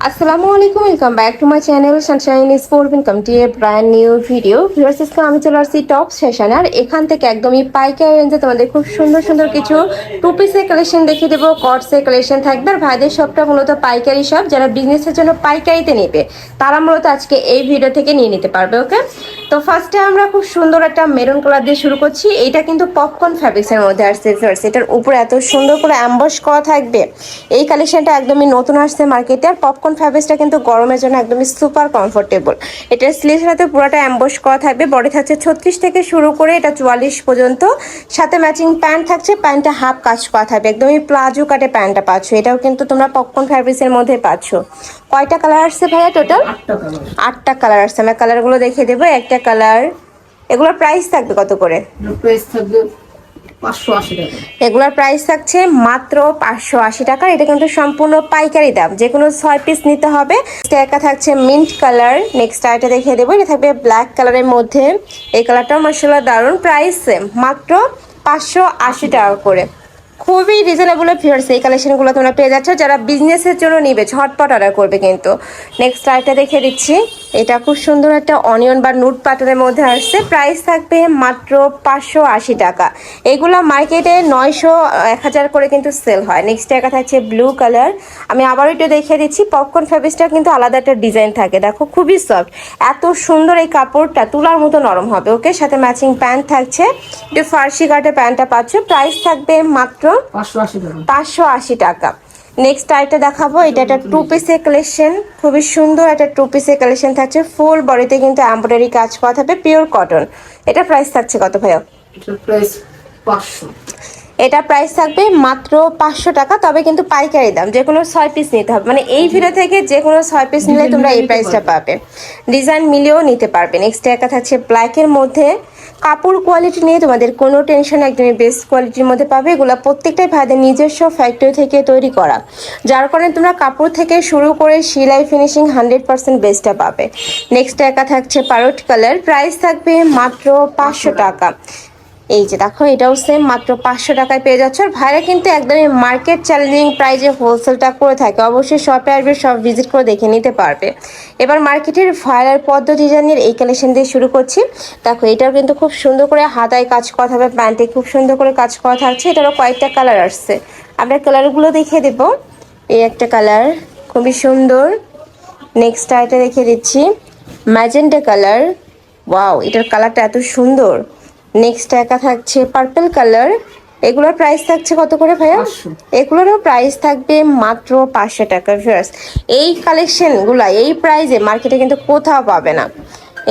আসসালামু আলাইকুম, welcome back to my channel Sunshine sport welcome to A brand new video. Viewers, আজকে আমি চলে আসছি টপ সেশন, আর এখান থেকে একদমই পাইকারি রেঞ্জে তোমাদের খুব সুন্দর সুন্দর কিছু টু পিসের কালেকশন দেখিয়ে দেবো। কটসের কালেকশন থাকবে, আর ভাইদের সবটা মূলত পাইকারি সব। যারা বিজনেসের জন্য পাইকারিতে নেবে তারা মূলত আজকে এই ভিডিও থেকে নিয়ে নিতে পারবে। ওকে, তো ফার্স্টে আমরা খুব সুন্দর একটা মেরুন কালার দিয়ে শুরু করছি। এইটা কিন্তু পপকর্ন ফ্যাব্রিক্সের মধ্যে আসছে। এটার উপরে এত সুন্দর করে অ্যাম্বস করা থাকবে। এই কালেকশনটা একদমই নতুন আসছে মার্কেটে। আর পপকর্ন ফ্যাব্রিক্সটা কিন্তু গরমের জন্য একদমই সুপার কমফোর্টেবল। এটার স্লিভের সাথে পুরোটা অ্যাম্বস করা থাকবে। বডি থাকছে 36 থেকে শুরু করে এটা 44 পর্যন্ত। সাথে ম্যাচিং প্যান্ট থাকছে, প্যান্টটা হাফ কাজ করা থাকবে, একদমই প্লাজো কাটে প্যান্টটা পাচ্ছ। এটাও কিন্তু তোমরা পপকর্ন ফ্যাব্রিক্সের মধ্যে পাচ্ছ। কয়টা কালার আসছে ভাইয়া? টোটাল 8টা কালার আসছে। আমরা কালারগুলো দেখিয়ে দেবো। একটা কালার, এগুলোর প্রাইস থাকবে কত করে? প্রাইস থাকবে 580 টাকা। এগুলোর প্রাইস থাকছে মাত্র 580 টাকা। এটা কিন্তু সম্পূর্ণ পাইকারি দাম, যে কোনো 6 পিস নিতে হবে। একা থাকছে মিন্ট কালার। নেক্সট আইটা দেখিয়ে দেবো। এটা থাকবে ব্ল্যাক কালারের মধ্যে। এই কালারটাও মাশাআল্লাহ দারুণ। প্রাইস মাত্র 580 টাকা করে। খুবই রিজনেবল ভিউয়ার্স। এই কালেকশনগুলো তোমরা পেয়ে যাচ্ছ যারা বিজনেসের জন্য নিবে, ঝটপট অর্ডার করবে কিন্তু। নেক্সট আইটা দেখিয়ে দিচ্ছি। এটা খুব সুন্দর একটা অনিয়ন বা নুট প্যাটার্নের মধ্যে আসছে। প্রাইস থাকবে মাত্র 580 টাকা। এগুলো মার্কেটে 900 1000 করে কিন্তু সেল হয়। নেক্সট একটা থাকছে ব্লু কালার। আমি আবার একটু দেখিয়ে দিচ্ছি। পপকর্ন ফ্যাব্রিক্সটা কিন্তু আলাদা একটা ডিজাইন থাকে, দেখো খুবই সফট। এত সুন্দর এই কাপড়টা, তুলার মতো নরম হবে। ওকে, সাথে ম্যাচিং প্যান্ট থাকছে। একটু ফার্সি কাটে প্যান্টটা পাচ্ছ। প্রাইস থাকবে মাত্র 580 টাকা। নেক্সট আইটা দেখাবো। এটা একটা টু পিসের কালেকশন, খুবই সুন্দর একটা টু পিসের কালেকশন থাকছে। ফুল বডিতে কিন্তু এমব্রয়ডারি কাজ করা থাকবে, পিওর কটন। এটা প্রাইস থাকছে কত ভাইয়া? এটার প্রাইস 500। এটা প্রাইস থাকবে মাত্র 500 টাকা। তবে কিন্তু পাইকারি দাম, যে কোনো 6 পিস নিতে হবে। মানে এই ভিডিও থেকে যে কোনো 6 পিস নিলে তোমরা এই প্রাইসটা পাবে। ডিজাইন মিলিয়েও নিতে পারবে। নেক্সট একটা থাকছে ব্ল্যাকের মধ্যে। কাপড় কোয়ালিটি নিয়ে তোমাদের কোনো টেনশন, একদমই বেস্ট কোয়ালিটির মধ্যে পাবে। এগুলো প্রত্যেকটাই ভাইদের নিজস্ব ফ্যাক্টরি থেকে তৈরি করা, যার কারণে তোমরা কাপড় থেকে শুরু করে সেলাই ফিনিশিং 100% বেস্টটা পাবে। নেক্সট একটা থাকছে প্যারট কালার। প্রাইস থাকবে মাত্র 500 টাকা। এই যে দেখো, এটাও সেম মাত্র 500 টাকায় পেয়ে যাচ্ছে। আর ভাইরা কিন্তু একদমই মার্কেট চ্যালেঞ্জিং প্রাইজে হোলসেলটা করে থাকে। অবশ্যই শপে আসবে, সব ভিজিট করে দেখে নিতে পারবে। এবার মার্কেটের ভাইরাল পদ্ধতি জানিয়ে এই কালেকশন দিয়ে শুরু করছি। দেখো, এটাও কিন্তু খুব সুন্দর করে হাতায় কাজ করা থাকবে, প্যান্টে খুব সুন্দর করে কাজ করা থাকছে। এটারও কয়েকটা কালার আসছে, আমরা কালারগুলো দেখিয়ে দেবো। এই একটা কালার খুবই সুন্দর। নেক্সট আইটা দেখিয়ে দিচ্ছি, ম্যাজেন্টা কালার। ওয়াও, এটার কালারটা এত সুন্দর। নেক্সট একা থাকছে পার্পল কালার। এগুলোর প্রাইস থাকছে কত করে ভাইয়া? এগুলোরও প্রাইস থাকবে মাত্র 500 টাকা। ভিউয়ার্স, এই কালেকশনগুলো এই প্রাইসে মার্কেটে কিন্তু কোথাও পাবে না।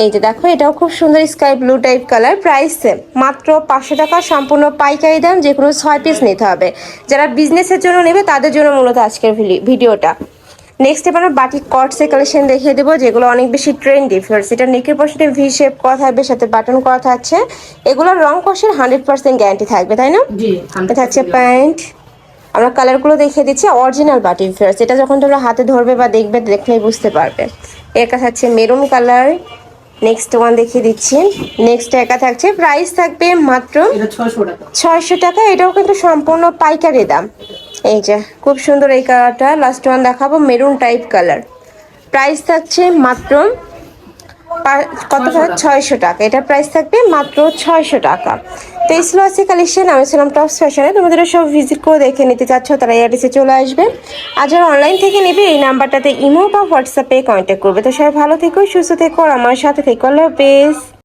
এই যে দেখো, এটাও খুব সুন্দর sky blue type colour. Price মাত্র 500 টাকা, সম্পূর্ণ পাইকারি দাম। যে কোনো 6 পিস নিতে হবে। যারা বিজনেসের জন্য নেবে তাদের জন্য মূলত আজকের ভিডিওটা। নেক্সট এবার বাটিক কটসের কালেকশন দেখিয়ে দেবো, যেগুলো অনেক বেশি ট্রেন্ডি। ফিয়ার্স, এটা নেকের পশে ভি শেপ করা থাকবে, সাথে বাটন করা থাকছে। এগুলোর রং কষের 100% গ্যারান্টি থাকবে, তাই না? এটা থাকছে প্যান্ট। আমরা কালারগুলো দেখিয়ে দিচ্ছি। অরিজিনাল বাটিক ফিয়ার্স, এটা যখন তোমরা হাতে ধরবে বা দেখবে, দেখলেই বুঝতে পারবে। একা থাকছে মেরুন কালার। নেক্সট ওয়ান দেখিয়ে দিচ্ছি। নেক্সট একা থাকছে, প্রাইস থাকবে মাত্র 600 টাকা। এটাও কিন্তু সম্পূর্ণ পাইকারি দাম। এই যে খুব সুন্দর এই কালারটা। লাস্ট ওয়ান দেখাবো, মেরুন টাইপ কালার। প্রাইস থাকছে মাত্র কত? 600 টাকা। এটা প্রাইস থাকবে মাত্র 600 টাকা। তো এই ছিল আছে কালেকশন। আমি ছিলাম টপস ফ্যাশনে। তোমাদের সব ভিজিট করে দেখে নিতে চাচ্ছ তারা এই অ্যাড্রেসে চলে আসবে। আর যারা অনলাইন থেকে নেবে এই নাম্বারটাতে ইমো বা হোয়াটসঅ্যাপে কন্ট্যাক্ট করবে। তো সবাই ভালো থেকো, সুস্থ থেকো, আর আমার সাথে থেকো। আল্লাহ হাফেজ।